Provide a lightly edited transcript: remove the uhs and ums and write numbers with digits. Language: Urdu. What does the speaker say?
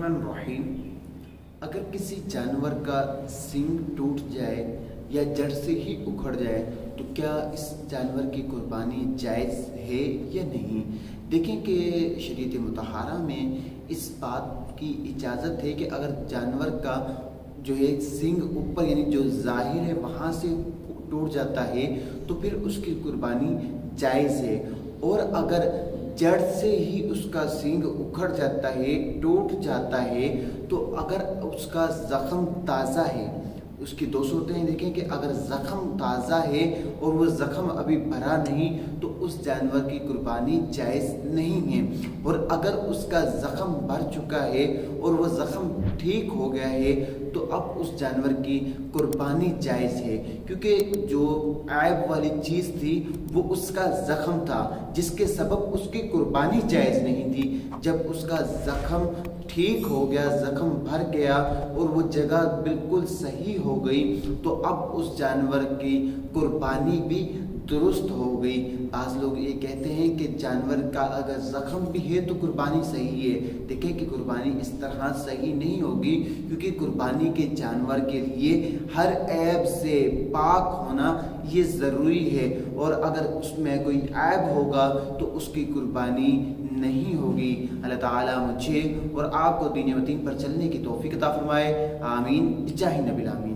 الرحمن الرحیم۔ اگر کسی جانور کا سینگ ٹوٹ جائے یا جڑ سے ہی اکھڑ جائے تو کیا اس جانور کی قربانی جائز ہے یا نہیں؟ دیکھیں کہ شریعت مطہرہ میں اس بات کی اجازت ہے کہ اگر جانور کا جو ہے سینگ اوپر یعنی جو ظاہر ہے وہاں سے ٹوٹ جاتا ہے تو پھر اس کی قربانی جائز ہے، اور اگر جڑ سے ہی اس کا سینگ اکھڑ جاتا ہے، ٹوٹ جاتا ہے، تو اگر اس کا زخم تازہ ہے، اس کی دو صورتیں ہیں دیکھیں کہ اگر زخم تازہ ہے اور وہ زخم ابھی بھرا نہیں تو اس جانور کی قربانی جائز نہیں ہے، اور اگر اس کا زخم بھر چکا ہے اور وہ زخم ٹھیک ہو گیا ہے تو اب اس جانور کی قربانی جائز ہے، کیونکہ جو عیب والی چیز تھی وہ اس کا زخم تھا جس کے سبب اس کی قربانی جائز نہیں تھی۔ جب اس کا زخم ٹھیک ہو گیا، زخم بھر گیا اور وہ جگہ بالکل صحیح ہو گئی تو اب اس جانور کی قربانی بھی درست ہو گئی۔ بعض لوگ یہ کہتے ہیں کہ جانور کا اگر زخم بھی ہے تو قربانی صحیح ہے۔ دیکھیں کہ قربانی اس طرح صحیح نہیں ہوگی، کیونکہ قربانی کے جانور کے لیے ہر عیب سے پاک ہونا یہ ضروری ہے، اور اگر اس میں کوئی عیب ہوگا تو اس کی قربانی نہیں ہوگی۔ اللہ تعالیٰ مجھے اور آپ کو دین متین پر چلنے کی توفیق عطا فرمائے، آمین بجاہ نبی الامین۔